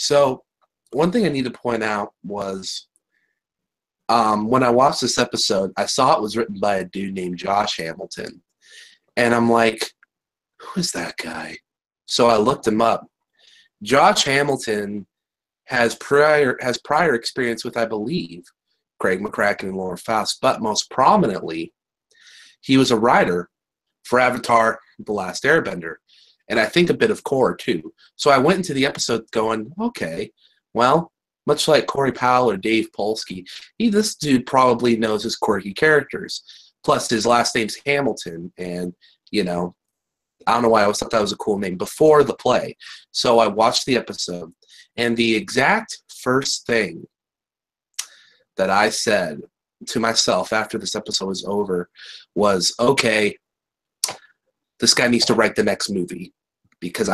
So one thing I need to point out was when I watched this episode, I saw it was written by a dude named Josh Hamilton. And I'm like, who is that guy? So I looked him up. Josh Hamilton has prior experience with, I believe, Craig McCracken and Laura Faust, but most prominently, he was a writer for Avatar: The Last Airbender, and I think a bit of Korra too. So I went into the episode going, okay, well, much like Corey Powell or Dave Polsky, this dude probably knows his quirky characters. Plus, his last name's Hamilton, and, you know, I don't know why I always thought that was a cool name before the play. So I watched the episode, and the exact first thing that I said to myself after this episode was over was, okay, this guy needs to write the next movie because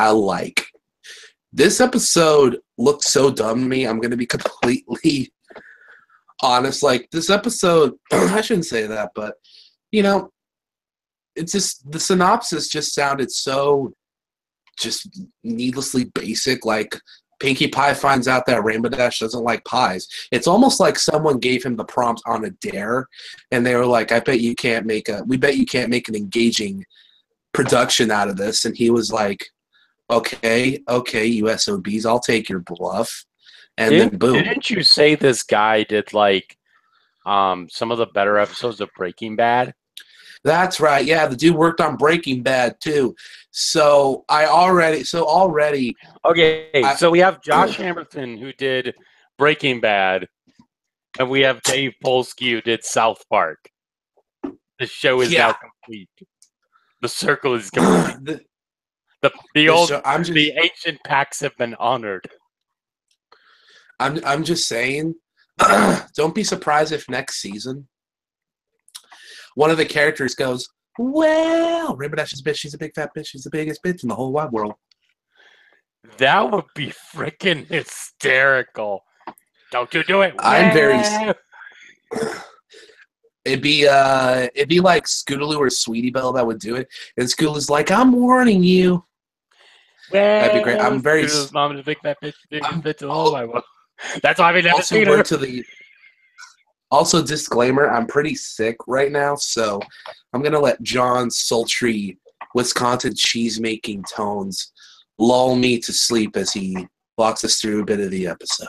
this episode looked so dumb to me. I'm going to be completely honest. Like, this episode, I shouldn't say that, but, you know, it's just, the synopsis just sounded so just needlessly basic. Like, Pinkie Pie finds out that Rainbow Dash doesn't like pies. It's almost like someone gave him the prompt on a dare, and they were like, we bet you can't make an engaging production out of this. And he was like, okay, you SOBs, I'll take your bluff. And then boom. Didn't you say this guy did, like, some of the better episodes of Breaking Bad? That's right. Yeah, the dude worked on Breaking Bad too. So already. Okay, so we have Josh Hamilton who did Breaking Bad, and we have Dave Polsky who did South Park. The show is now complete. The circle is complete. The ancient pacts have been honored. I'm just saying, don't be surprised if next season one of the characters goes, well, Rainbow Dash is a bitch. She's a big fat bitch. She's the biggest bitch in the whole wide world. That would be freaking hysterical. Don't you do it. I'm very... It'd be like Scootaloo or Sweetie Belle that would do it. And Scootaloo's like, I'm warning you. Well, that'd be great. I'm very... Mom is a big fat bitch. Bitch in the whole wide world. That's why we never seen her. Also, disclaimer, I'm pretty sick right now, so I'm going to let John's sultry Wisconsin cheese-making tones lull me to sleep as he walks us through a bit of the episode.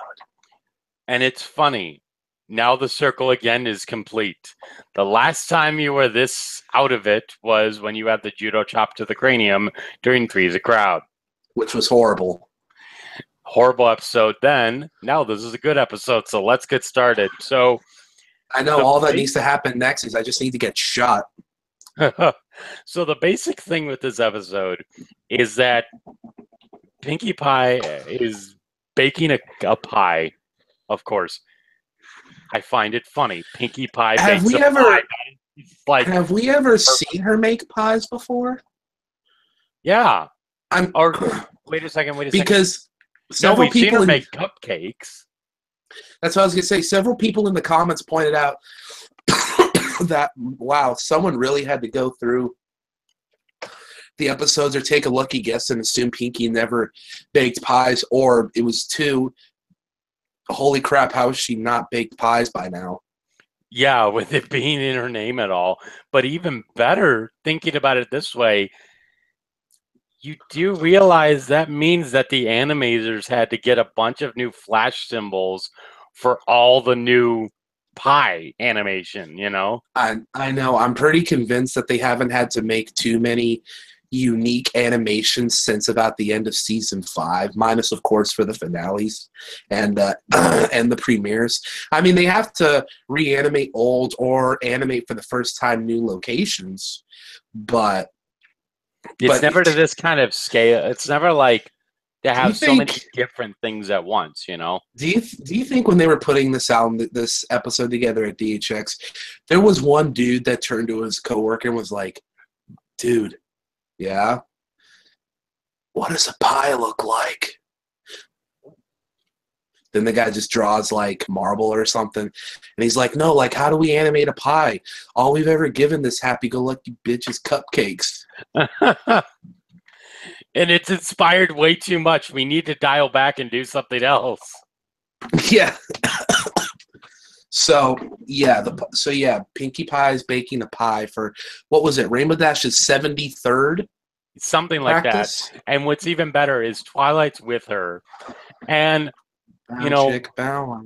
And it's funny. Now the circle again is complete. The last time you were this out of it was when you had the judo chop to the cranium during Three's a Crowd. Which was horrible. Horrible episode then. Now this is a good episode, so let's get started. So... I know all that needs to happen next is I just need to get shot. So the basic thing with this episode is that Pinkie Pie is baking a pie, of course. I find it funny. Pinkie Pie bakes a pie. Like, have we ever seen her make pies before? Yeah. Wait a second. Because several people seen her make cupcakes. That's what I was going to say. Several people in the comments pointed out that, wow, someone really had to go through the episodes or take a lucky guess and assume Pinkie never baked pies, or it was too, holy crap, how has she not baked pies by now? Yeah, with it being in her name at all. But even better, thinking about it this way, you do realize that means that the animators had to get a bunch of new flash symbols for all the new pie animation, you know? I know. I'm pretty convinced that they haven't had to make too many unique animations since about the end of season 5, minus, of course, for the finales and and the premieres. I mean, they have to reanimate old or animate for the first time new locations, but it's never to this kind of scale. It's never like to have so many different things at once, you know? Do you think when they were putting this episode together at DHX, there was one dude that turned to his coworker and was like, dude, yeah? What does a pie look like? Then the guy just draws like marble or something. And he's like, no, like, how do we animate a pie? All we've ever given this happy-go-lucky bitch is cupcakes. And it's inspired way too much. We need to dial back and do something else. Yeah. So yeah, Pinkie Pie is baking a pie for what was it? Rainbow Dash's 73rd Something like practice. that. And what's even better is Twilight's with her. And you Bow know, chick bow.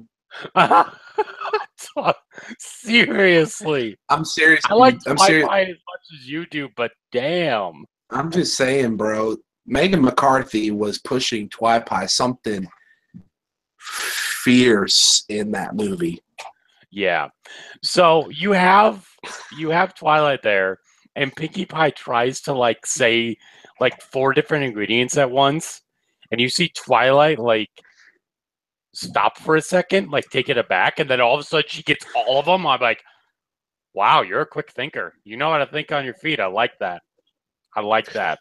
seriously. I'm serious. I like I'm Pie serious. Pie as much as you do, but damn. I'm just saying, bro. Megan McCarthy was pushing Pie something fierce in that movie. Yeah. So you have Twilight there, and Pinkie Pie tries to like say like 4 different ingredients at once, and you see Twilight like stop for a second, like take it aback, and then all of a sudden she gets all of them. I'm like, wow, you're a quick thinker. You know how to think on your feet. I like that. I like that.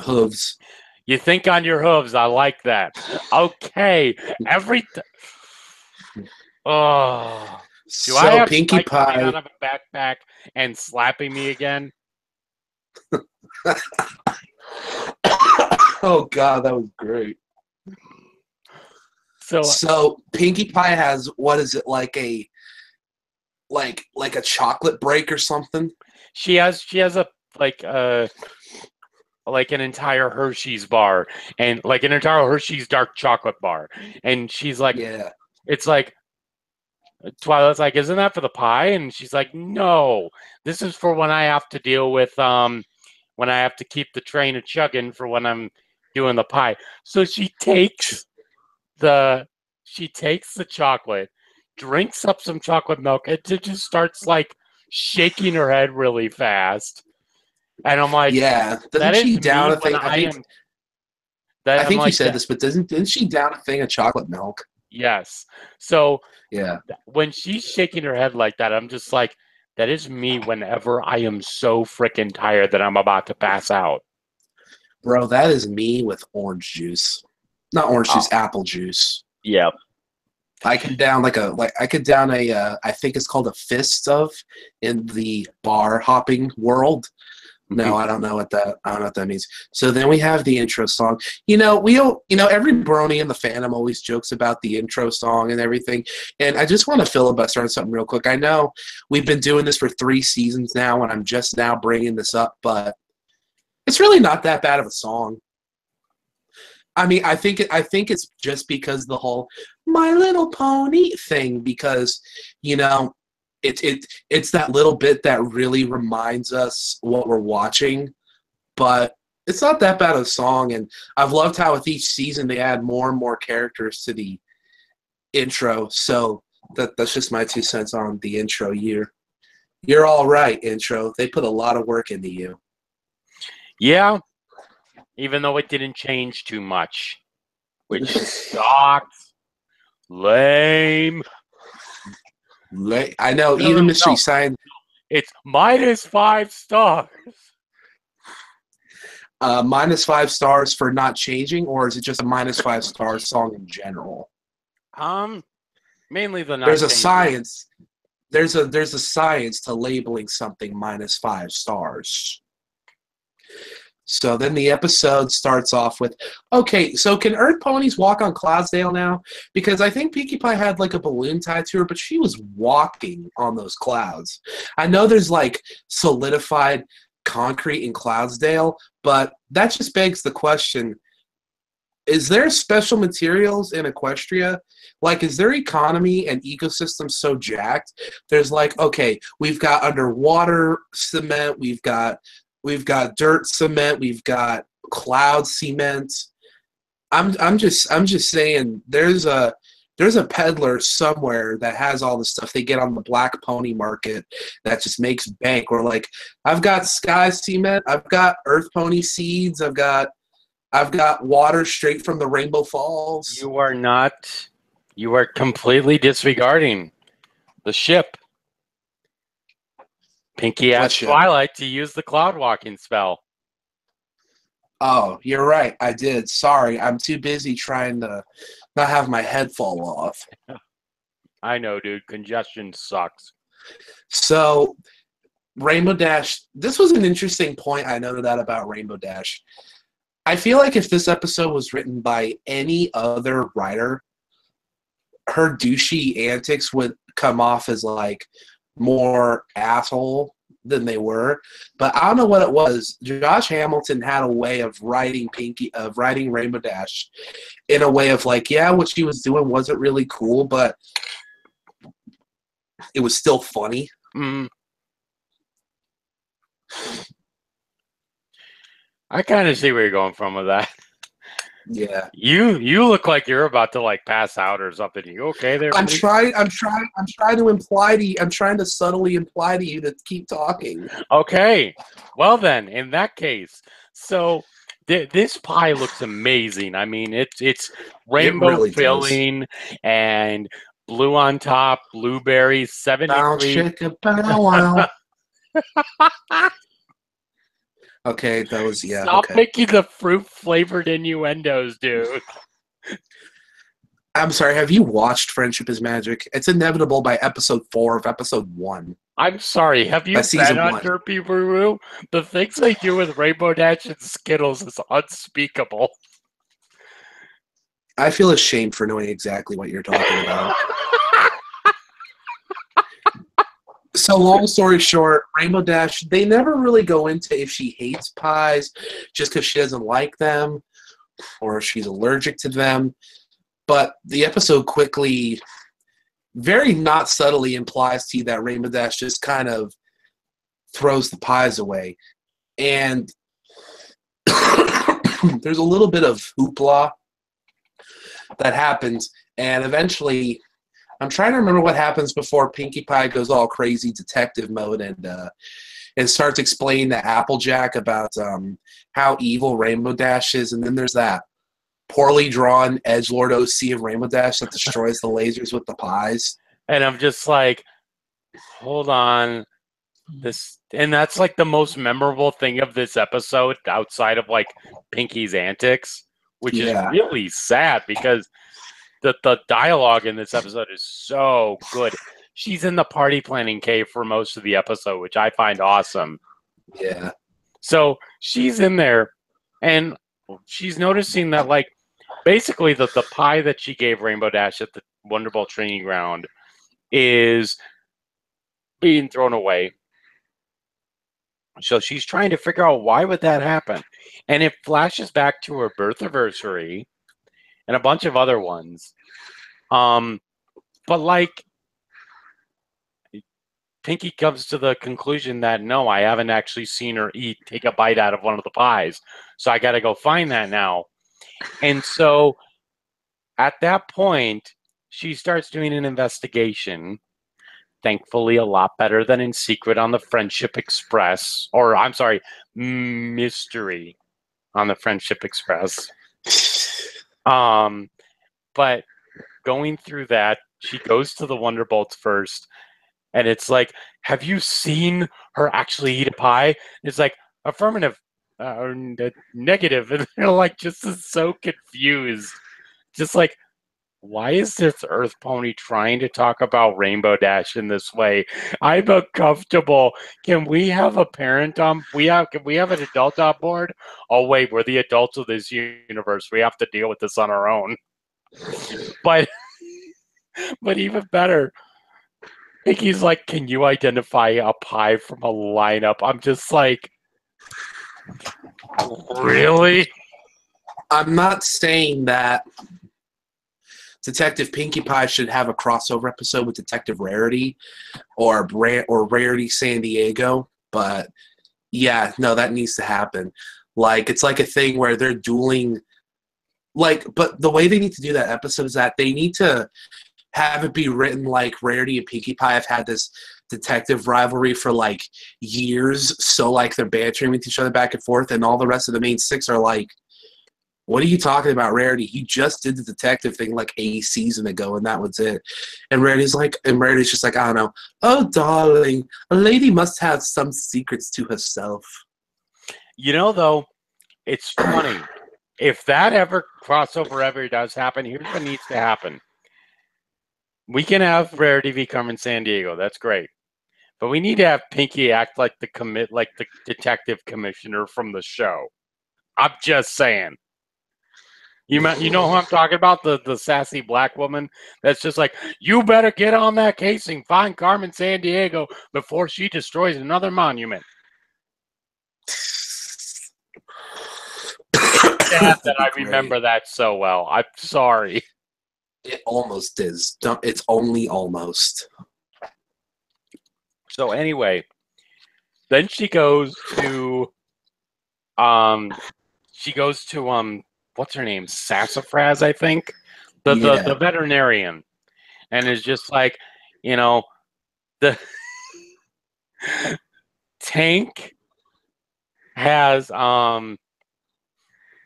Hooves. You think on your hooves. I like that. Okay. Oh. Do I have Pinkie Spike coming Pie. out of a backpack and slapping me again? Oh God, that was great. So Pinkie Pie has, what is it, like a chocolate break or something? She has a like an entire Hershey's bar and like an entire Hershey's dark chocolate bar, and she's like, Yeah. it's like Twilight's like, isn't that for the pie? And she's like, no, this is for when I have to deal with when I have to keep the train a chugging for when I'm doing the pie. So she takes the chocolate, drinks up some chocolate milk, and just starts like shaking her head really fast. And I'm like, yeah, that doesn't is she me down a when thing? I am. That I I'm think you like, said this, but didn't she down a thing of chocolate milk? yes. So Yeah. when she's shaking her head like that, I'm just like, that is me whenever I am so freaking tired that I'm about to pass out. Bro, that is me with orange juice. Not orange juice, apple juice. Yep. I could down I think it's called a fist of in the bar hopping world. No, I don't know what that means. So then we have the intro song. Every brony in the fandom always jokes about the intro song and everything. And I just want to filibuster on something real quick. I know we've been doing this for 3 seasons now, and I'm just now bringing this up, but it's really not that bad of a song. I mean, I think it's just because the whole My Little Pony thing, because it's that little bit that really reminds us what we're watching, but it's not that bad of a song. And I've loved how with each season they add more and more characters to the intro. So that's just my 2 cents on the intro. You're all right, intro. They put a lot of work into you. Yeah. Even though it didn't change too much, which sucks. Lame. I know, even Mystery Science. It's -5 stars. -5 stars for not changing, or is it just a -5 star song in general? Mainly the not There's a changing. science. There's a science to labeling something -5 stars. So then the episode starts off with, okay, so can Earth ponies walk on Cloudsdale now? Because I think Pinkie Pie had like a balloon tied to her, but she was walking on those clouds. I know there's like solidified concrete in Cloudsdale, but that just begs the question, is there special materials in Equestria? Like, is their economy and ecosystem so jacked? There's like, okay, we've got underwater cement, we've got dirt cement, we've got cloud cement. I'm just saying there's a peddler somewhere that has all the stuff they get on the black pony market that just makes bank. Or like, I've got sky cement, I've got earth pony seeds, I've got water straight from the Rainbow Falls. You are completely disregarding the ship. Pinkie asked Twilight to use the cloud walking spell. Oh, you're right. I did. Sorry. I'm too busy trying to not have my head fall off. I know, dude. Congestion sucks. So, Rainbow Dash, this was an interesting point I noted that about Rainbow Dash. I feel like if this episode was written by any other writer, her douchey antics would come off as like more asshole than they were. But I don't know what it was. Josh Hamilton had a way of writing Rainbow Dash in a way of like, yeah, what she was doing wasn't really cool, but it was still funny. Mm. I kind of see where you're going from with that. Yeah. You look like you're about to like pass out or something. You okay there? I'm trying to subtly imply to you to keep talking. Okay. Well then, in that case, so this pie looks amazing. I mean, it's rainbow really filling and blue on top, blueberries, 73. Okay, that was Stop okay. making the fruit flavored innuendos, dude. I'm sorry, have you watched Friendship is Magic? It's inevitable by episode 4 of episode 1. I'm sorry, have you been on Derpy Ruru? The things they do with Rainbow Dash and Skittles is unspeakable. I feel ashamed for knowing exactly what you're talking about. So long story short, Rainbow Dash, they never really go into if she hates pies just because she doesn't like them or if she's allergic to them. But the episode quickly, very not subtly implies to you that Rainbow Dash just kind of throws the pies away. And there's a little bit of hoopla that happens. And eventually, I'm trying to remember what happens before Pinkie Pie goes all crazy detective mode and starts explaining to Applejack about how evil Rainbow Dash is. And then there's that poorly drawn edgelord OC of Rainbow Dash that destroys the lasers with the pies. And I'm just like, hold on. And that's like the most memorable thing of this episode outside of like Pinkie's antics, which is really sad because the dialogue in this episode is so good. She's in the party planning cave for most of the episode, which I find awesome. Yeah. So she's in there and she's noticing that like basically the pie that she gave Rainbow Dash at the Wonderbolt training ground is being thrown away. So she's trying to figure out why would that happen. And it flashes back to her birth anniversary and a bunch of other ones. But like Pinkie comes to the conclusion that no, I haven't actually seen her take a bite out of one of the pies. So I got to go find that now. And so at that point, she starts doing an investigation. Thankfully, a lot better than in secret on the Friendship Express. Or, I'm sorry, mystery on the Friendship Express. But going through that, she goes to the Wonderbolts first. And it's like, have you seen her actually eat a pie? It's like, affirmative, or negative. And they're like, just so confused. Just like, why is this Earth Pony trying to talk about Rainbow Dash in this way? I'm uncomfortable. Can we have a parent on? Can we have an adult on board? Oh wait, we're the adults of this universe. We have to deal with this on our own. But even better, Pinkie's like, can you identify a pie from a lineup? I'm just like, really? I'm not saying that Detective Pinkie Pie should have a crossover episode with Detective Rarity or Rarity San Diego, but yeah, no, that needs to happen. Like, it's like a thing where they're dueling. Like, but the way they need to do that episode is that they need to have it be written like Rarity and Pinkie Pie have had this detective rivalry for like years, so like they're bantering with each other back and forth, and all the rest of the main six are like, what are you talking about, Rarity? You just did the detective thing like a season ago, and that was it. And Rarity's just like, I don't know. Oh, darling, a lady must have some secrets to herself. You know, though, it's funny. If that crossover ever does happen, here's what needs to happen. We can have Rarity v. Carmen San Diego. That's great. But we need to have Pinkie act like the detective commissioner from the show. I'm just saying. You know who I'm talking about? The sassy black woman that's just like, you better get on that casing, find Carmen San Diego before she destroys another monument. It's sad that I remember that so well. I'm sorry. It almost is. It's only almost. So anyway, then she goes to what's her name? Sassafras, I think. The veterinarian. And is just like, the Tank has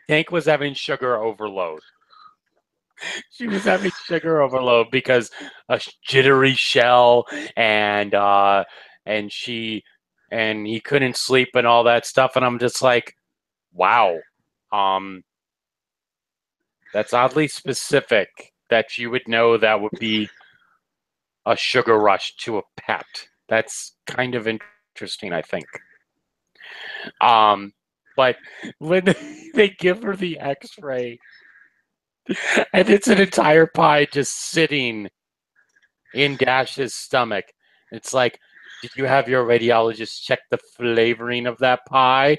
Tank was having sugar overload. She was having sugar overload because a jittery shell and he couldn't sleep and all that stuff. And I'm just like, wow, that's oddly specific that you would know that would be a sugar rush to a pet. That's kind of interesting, I think. But when they give her the X-ray, and it's an entire pie just sitting in Dash's stomach. It's like, did you have your radiologist check the flavoring of that pie?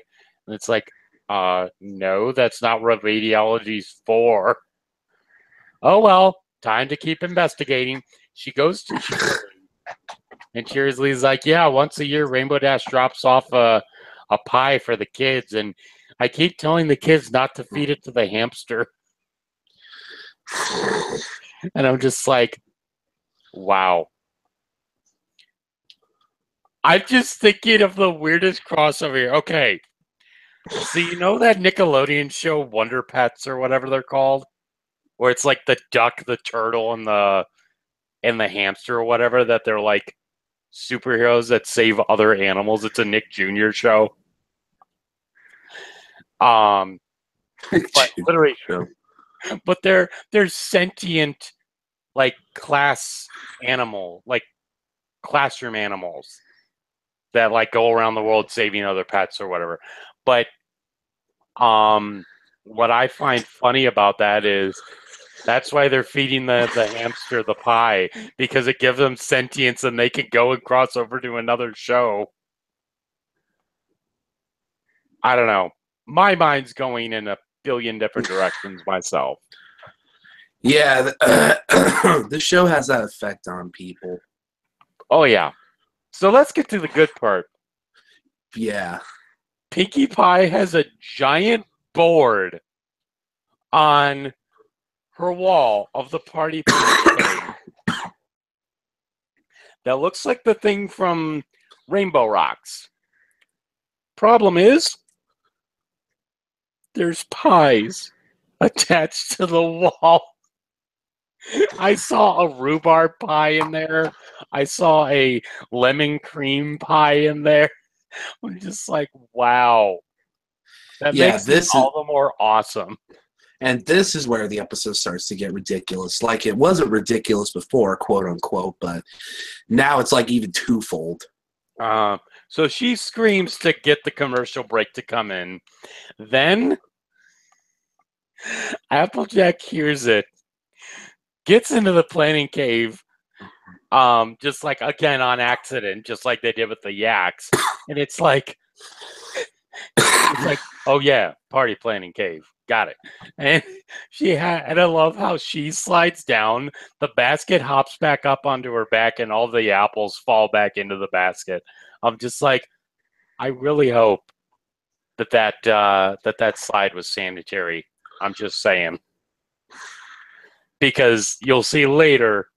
And it's like, no, that's not what radiology's for. Oh, well, time to keep investigating. She goes to Cheersley, and Cheersley's like, yeah, once a year, Rainbow Dash drops off a pie for the kids, and I keep telling the kids not to feed it to the hamster. And I'm just like, wow. I'm just thinking of the weirdest crossover here. Okay. So you know that Nickelodeon show Wonder Pets or whatever they're called? Where it's like the duck, the turtle, and the hamster or whatever, that they're like superheroes that save other animals. It's a Nick Jr. show. But literally, but they're sentient, like class animal, like classroom animals that like go around the world saving other pets or whatever. But what I find funny about that is that's why they're feeding the hamster the pie, because it gives them sentience and they can go and cross over to another show. I don't know. My mind's going in a billion different directions myself. Yeah, the show has that effect on people. Oh, yeah. So let's get to the good part. Yeah. Pinkie Pie has a giant board on her wall of the party that looks like the thing from Rainbow Rocks. Problem is, there's pies attached to the wall. I saw a rhubarb pie in there. I saw a lemon cream pie in there. I'm just like, wow. That makes it all the more awesome. And this is where the episode starts to get ridiculous. Like, it wasn't ridiculous before, quote unquote, but now it's like even twofold. So she screams to get the commercial break to come in. Then Applejack hears it, gets into the planning cave, just like, again, on accident, just like they did with the yaks. And it's like, oh yeah, party planning cave. Got it. And and I love how she slides down, the basket hops back up onto her back, and all the apples fall back into the basket. I'm just like, I really hope that slide was sanitary. I'm just saying. Because you'll see later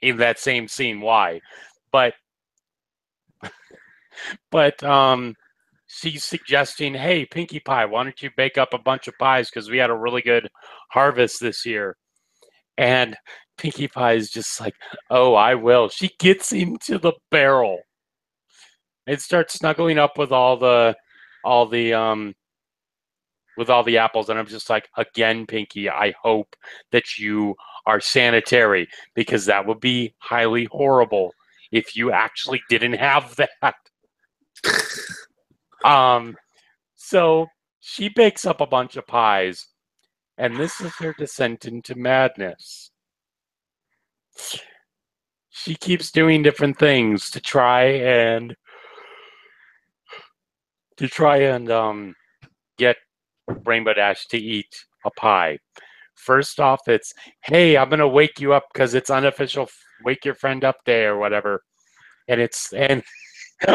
in that same scene why. But she's suggesting, hey, Pinkie Pie, why don't you bake up a bunch of pies, because we had a really good harvest this year. And Pinkie Pie is just like, oh, I will. She gets into the barrel and starts snuggling up with all the apples. And I'm just like, again, Pinkie, I hope that you are sanitary, because that would be highly horrible if you actually didn't have that. So she bakes up a bunch of pies, and this is her descent into madness. She keeps doing different things to try and get Rainbow Dash to eat a pie. First off, it's, hey, I'm gonna wake you up because it's unofficial. Wake your friend up day or whatever. And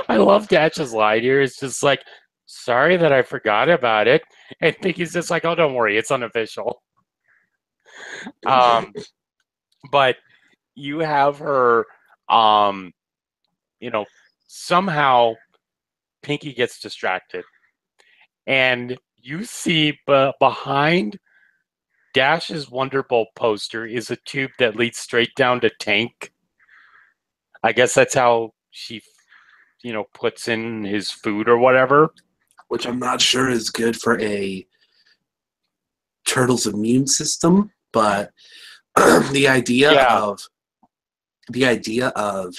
I love Dash's line here. It's just like, sorry that I forgot about it. And Pinky's just like, oh, don't worry, it's unofficial. But you have her, somehow Pinky gets distracted, and you see behind Dash's Wonderbolt poster is a tube that leads straight down to Tank. I guess that's how she, puts in his food or whatever. Which I'm not sure is good for a turtle's immune system, but the idea of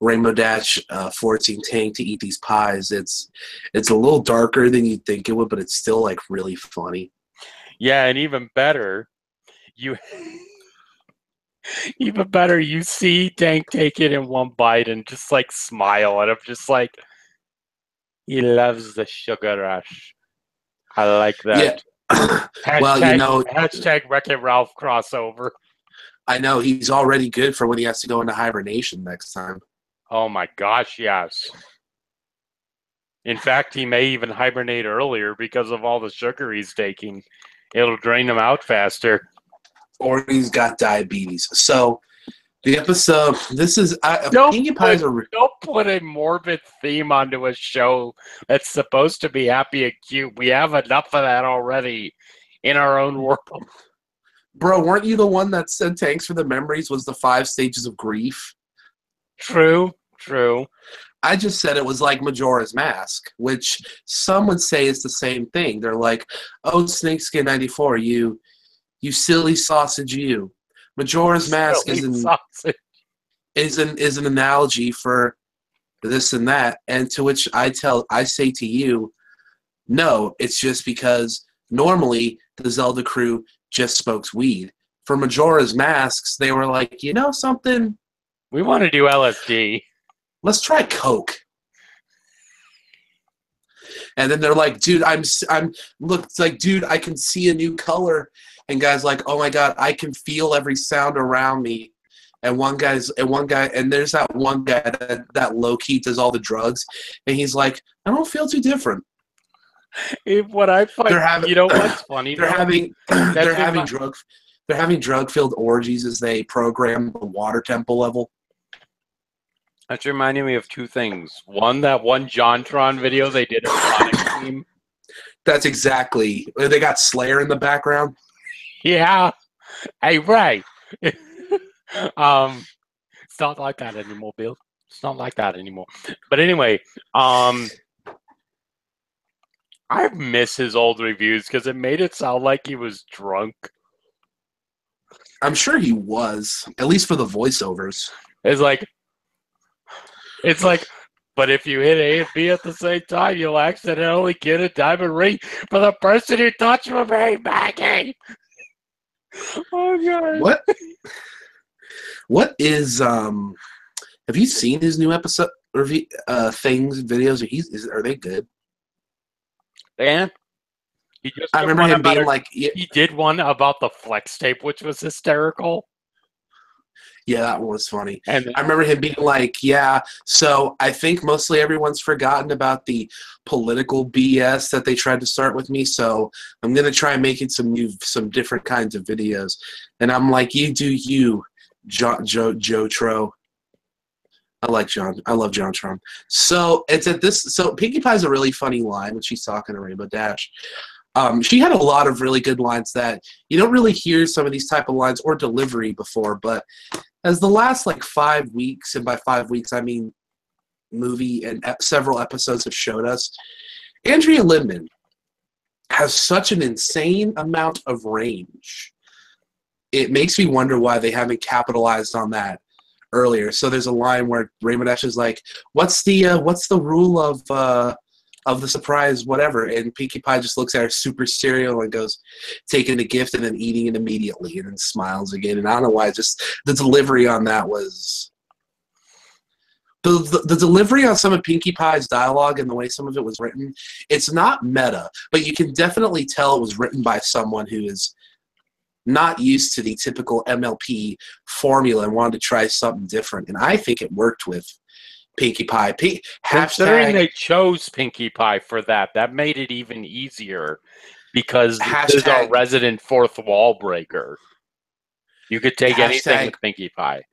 Rainbow Dash forcing Tank to eat these pies, it's a little darker than you'd think it would, but it's still like really funny. Yeah, and even better, you see Tank take it in one bite and just like smile, and I'm just like, he loves the sugar rush. I like that. Yeah. Hashtag Wreck-It Ralph crossover. I know, he's already good for when he has to go into hibernation next time. Oh my gosh, yes. In fact, he may even hibernate earlier because of all the sugar he's taking. It'll drain him out faster. Or he's got diabetes. So, the episode, this is... Don't put a morbid theme onto a show that's supposed to be happy and cute. We have enough of that already in our own world. Bro, weren't you the one that said Thanks for the Memories was the 5 stages of grief? True. I just said it was like Majora's Mask, which some would say is the same thing. They're like, oh, Snakeskin 94, you silly sausage, you. Majora's Mask is an analogy for this and that, and to which I say to you, no, it's just because normally the Zelda crew just smokes weed. For Majora's Masks, they were like, you know something? We want to do LSD. Let's try coke. And then they're like, dude, look, it's like, dude, I can see a new color. And guys like, oh my God, I can feel every sound around me. And there's that one guy that low key does all the drugs. And he's like, I don't feel too different. What I find, you know what's funny? They're having drug-filled orgies as they program the water temple level. That's reminding me of two things. One, that one JonTron video they did of Sonic Team. That's exactly. They got Slayer in the background. Yeah. Hey, Ray. It's not like that anymore, Bill. It's not like that anymore. But anyway, I miss his old reviews because it made it sound like he was drunk. I'm sure he was, at least for the voiceovers. It's like, but if you hit A and B at the same time, you'll accidentally get a diamond ring for the person who touched me, Maggie. Oh God! What is Have you seen his new episode review videos? Are they good? And I remember him being like, he did one about the flex tape, which was hysterical. Yeah, that one was funny. And I remember him being like, yeah, so I think mostly everyone's forgotten about the political BS that they tried to start with me, so I'm going to try making some different kinds of videos. And I'm like, you do you, Joe Tro. I love JonTron. So it's at this. So Pinkie Pie's a really funny line when she's talking to Rainbow Dash. She had a lot of really good lines that you don't really hear some of these type of lines or delivery before, but as the last like 5 weeks, and by 5 weeks I mean movie and several episodes have showed us, Andrea Lindman has such an insane amount of range. It makes me wonder why they haven't capitalized on that earlier. So there's a line where Rainbow Dash is like, "What's the rule of of the surprise whatever, and Pinkie Pie just looks at her super cereal and goes, taking the gift and then eating it immediately, and then smiles again. And I don't know why, just the delivery on that was the delivery on some of Pinkie Pie's dialogue and the way some of it was written. It's not meta, but you can definitely tell it was written by someone who is not used to the typical MLP formula and wanted to try something different. And I think it worked with Pinkie Pie. Considering they chose Pinkie Pie for that, that made it even easier because this is our resident fourth wall breaker. You could take anything with Pinkie Pie.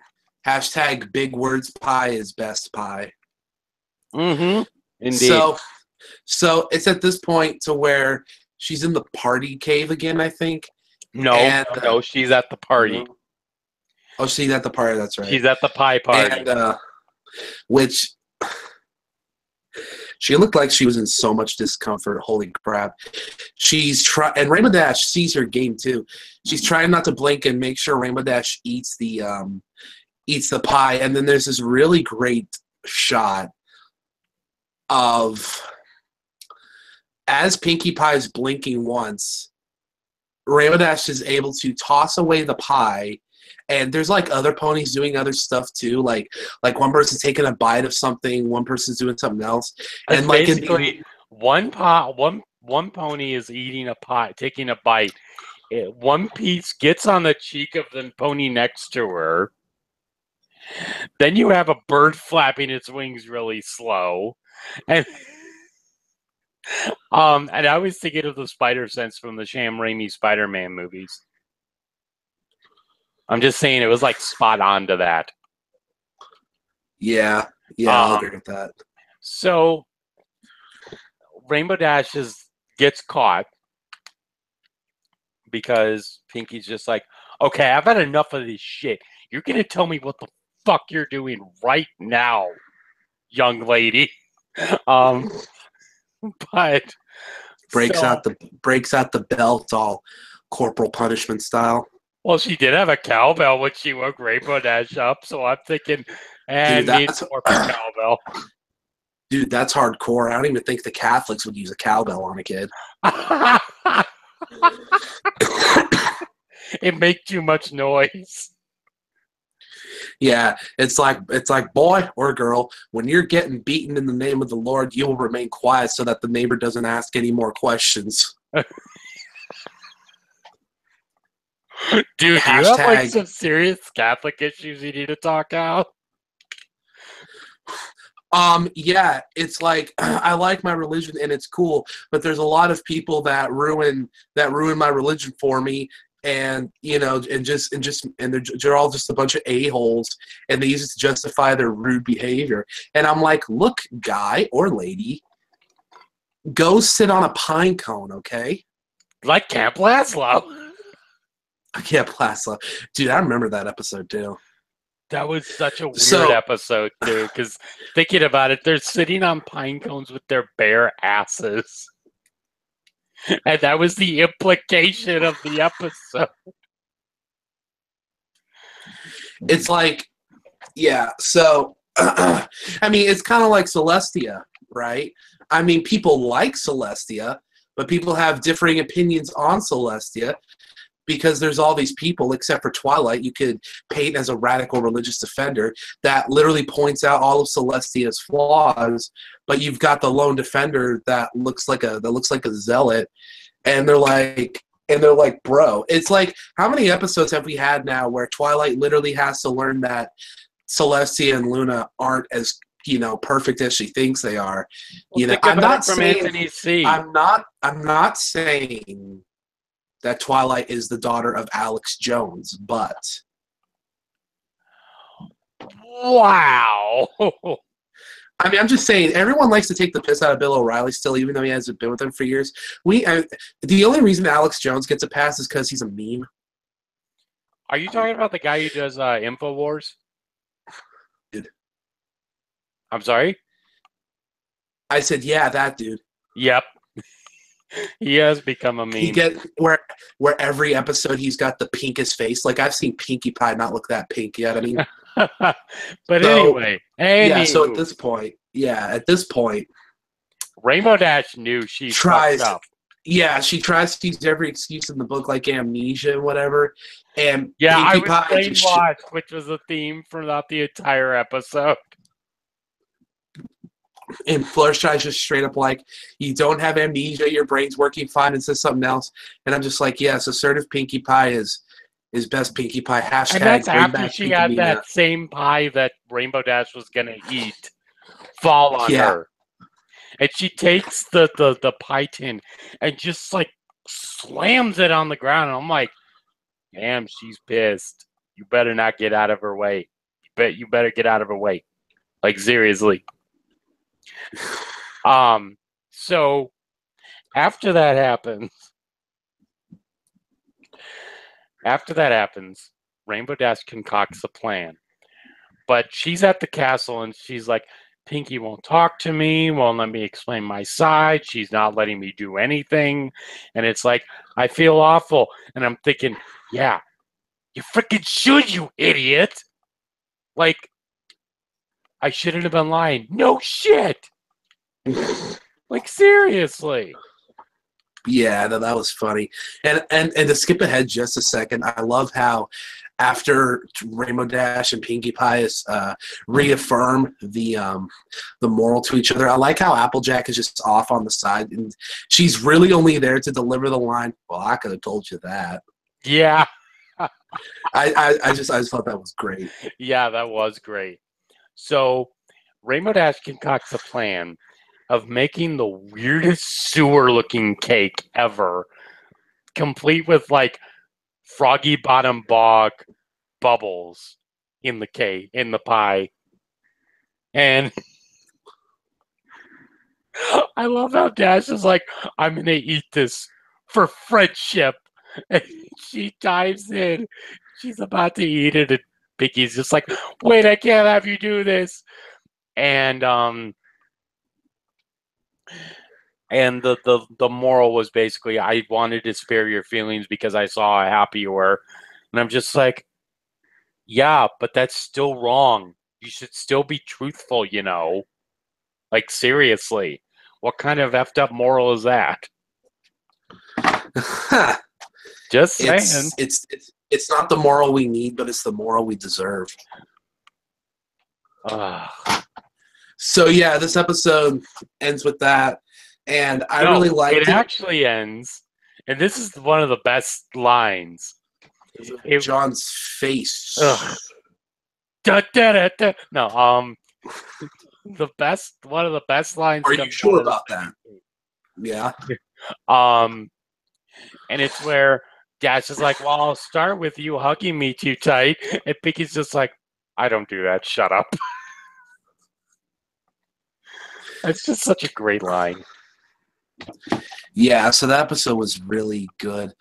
Hashtag big words pie is best pie. Mm-hmm. Indeed. So it's at this point to where she's in the party cave again, I think. No, she's at the party. Oh, she's at the party, that's right. She's at the pie party. And, which she looked like she was in so much discomfort. Holy crap. And Rainbow Dash sees her game too. She's trying not to blink and make sure Rainbow Dash eats the pie. And then there's this really great shot of as Pinkie Pie's blinking once, Rainbow Dash is able to toss away the pie, and there's like other ponies doing other stuff too. Like one person's taking a bite of something, one person's doing something else, and like basically one pony is eating a pie, taking a bite. One piece gets on the cheek of the pony next to her. Then you have a bird flapping its wings really slow, and I was thinking of the spider sense from the Sam Raimi Spider-Man movies. I'm just saying it was like spot on to that. Yeah, I'll agree with that. So Rainbow Dash gets caught because Pinkie's just like, okay, I've had enough of this shit. You're gonna tell me what the fuck you're doing right now, young lady. But breaks out the belt all corporal punishment style. Well, she did have a cowbell when she woke Rainbow Dash up, so I'm thinking, needs more cowbell. Dude, that's hardcore. I don't even think the Catholics would use a cowbell on a kid. It makes too much noise. Yeah, it's like boy or girl, when you're getting beaten in the name of the Lord, you will remain quiet so that the neighbor doesn't ask any more questions. Dude, do you have like some serious Catholic issues you need to talk out? Yeah, it's like I like my religion and it's cool, but there's a lot of people that ruin my religion for me. And they're all just a bunch of a-holes, and they use it to justify their rude behavior. And I'm like, look, guy or lady, go sit on a pine cone, okay? Like Camp Laszlo. Camp Laszlo. Dude, I remember that episode, too. That was such a weird episode, too, because thinking about it, they're sitting on pine cones with their bare asses. And that was the implication of the episode. It's like, yeah, so, I mean, it's kind of like Celestia, right? I mean, people like Celestia, but people have differing opinions on Celestia because there's all these people, except for Twilight, you could paint as a radical religious defender that literally points out all of Celestia's flaws, but you've got the lone defender that looks like a zealot, and they're like, bro, it's like, how many episodes have we had now where Twilight literally has to learn that Celestia and Luna aren't as perfect as she thinks they are? Well, I'm not saying I'm not saying that Twilight is the daughter of Alex Jones, but wow. I mean, I'm just saying, everyone likes to take the piss out of Bill O'Reilly still, even though he hasn't been with him for years. The only reason Alex Jones gets a pass is because he's a meme. Are you talking about the guy who does InfoWars? Dude. I'm sorry? I said, yeah, that dude. Yep. He has become a meme. He where every episode he's got the pinkest face. Like, I've seen Pinkie Pie not look that pink yet. I mean, but anyway. Yeah, so at this point, Rainbow Dash knew she fucked up. Yeah, she tries to use every excuse in the book, like amnesia and whatever. And yeah, Pinkie I was Pie brainwashed, which was a theme throughout the entire episode. And Fluttershy's just straight up like, you don't have amnesia, your brain's working fine, and says something else. And I'm just like, yes, assertive Pinkie Pie is best Pinkie Pie. Hashtag And that's bring after back she Pinkie had Mina. that same pie that Rainbow Dash was going to eat fall on her. And she takes the pie tin and just like slams it on the ground. And I'm like, damn, she's pissed. You better not get out of her way. You better get out of her way. Like, seriously. So after that happens, Rainbow Dash concocts a plan. But she's at the castle and she's like, Pinkie won't talk to me, won't let me explain my side. She's not letting me do anything. And it's like, I feel awful. And I'm thinking, yeah, you freaking should, you idiot. Like, I shouldn't have been lying. No shit. Like, seriously. Yeah, that was funny. And to skip ahead just a second, I love how after Rainbow Dash and Pinkie Pie reaffirm the moral to each other, I like how Applejack is just off on the side, and she's really only there to deliver the line, well, I could have told you that. Yeah. I just thought that was great. Yeah, that was great. So Rainbow Dash concocts a plan of making the weirdest sewer-looking cake ever, complete with like Froggy Bottom Bog bubbles in the cake, in the pie. And I love how Dash is like, I'm going to eat this for friendship. And she dives in. She's about to eat it, and Pinkie's just like, wait, I can't have you do this. And the moral was basically, I wanted to spare your feelings because I saw how happy you were. And I'm just like, yeah, but that's still wrong. You should still be truthful, you know? Like, seriously. What kind of effed up moral is that? Just saying. It's not the moral we need, but it's the moral we deserve. So yeah, this episode ends with that, and I really liked it. It actually ends, and this is one of the best lines. John's face. Da, da, da, da. No, one of the best lines. Are you sure about that? Yeah. And it's where Dash is like, well, I'll start with you hugging me too tight. And Pinkie's just like, I don't do that. Shut up. It's just such a great line. Yeah, so that episode was really good.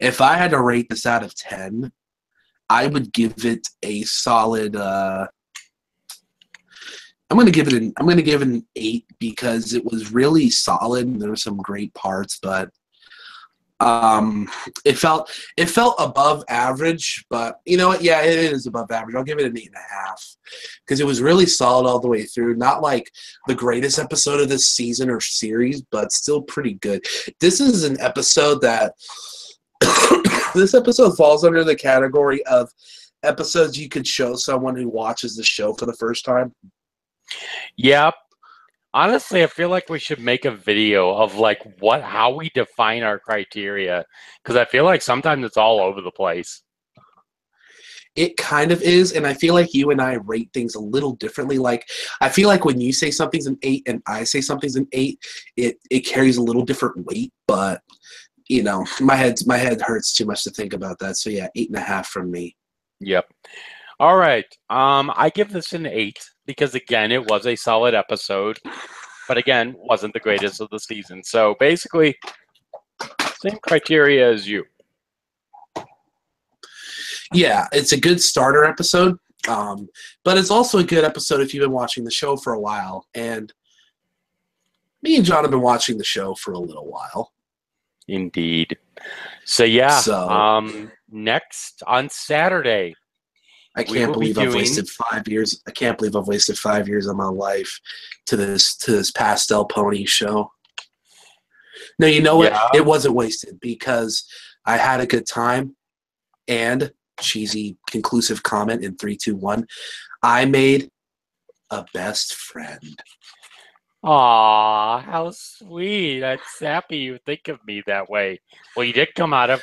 If I had to rate this out of 10, I would give it a solid I'm gonna give it an 8 because it was really solid and there were some great parts, but it felt above average, but you know what? Yeah, it is above average. I'll give it an 8.5 because it was really solid all the way through. Not like the greatest episode of this season or series, but still pretty good. This is an episode that this episode falls under the category of episodes you could show someone who watches the show for the first time. Yep. Honestly, I feel like we should make a video of like how we define our criteria, because I feel like sometimes it's all over the place. It kind of is, and I feel like you and I rate things a little differently. Like, I feel like when you say something's an 8 and I say something's an 8, it carries a little different weight, but you know, my head hurts too much to think about that. So yeah, 8.5 from me. Yep. All right. I give this an 8 because again, it was a solid episode, but again, wasn't the greatest of the season. So basically, same criteria as you. Yeah, it's a good starter episode, but it's also a good episode if you've been watching the show for a while. And me and John have been watching the show for a little while. Indeed. So yeah, next on Saturday. I can't believe I've wasted 5 years. I can't believe I've wasted 5 years of my life to this pastel pony show. No, you know what? Yeah. It wasn't wasted because I had a good time. And cheesy conclusive comment in 3, 2, 1. I made a best friend. Aw, how sweet. I'm happy you think of me that way. Well, you did come out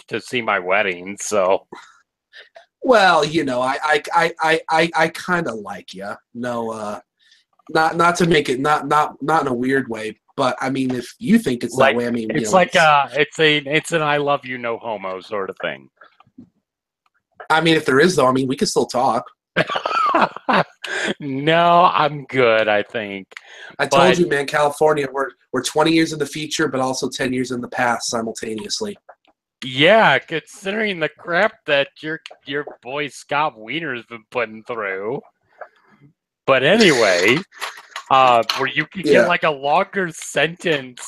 to see my wedding, so. Well, you know, I kind of like you. No, not to make it not in a weird way, but I mean, if you think it's Like, that way, I mean, it's you know, like it's an I love you, no homo sort of thing. I mean, if there is though, I mean, we can still talk. No, I'm good, I think. I told you, man, California, we're 20 years in the future, but also 10 years in the past simultaneously. Yeah, considering the crap that your boy Scott Wiener's been putting through. But anyway, where you could get like a longer sentence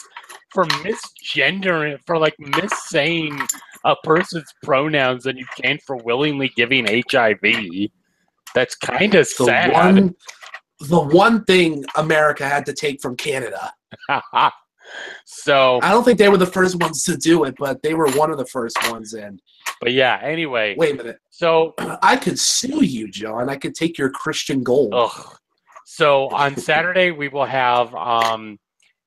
for misgendering, for like missaying a person's pronouns than you can for willingly giving HIV. That's kind of sad. The one thing America had to take from Canada. So I don't think they were the first ones to do it, but they were one of the first ones in. But yeah, anyway. Wait a minute. So I could sue you, John. I could take your Christian gold. Ugh. So on Saturday we will have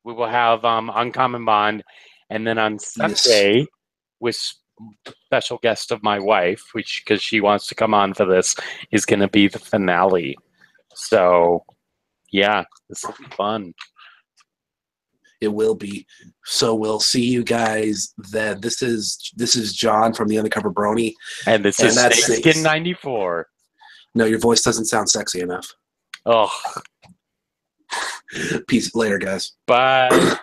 Uncommon Bond, and then on Sunday with special guest of my wife, which because she wants to come on for this, is going to be the finale. So yeah, this will be fun. It will be. So we'll see you guys then. This is John from the Undercover Brony. And this is Snakeskin 94. No, your voice doesn't sound sexy enough. Oh. Peace later, guys. Bye.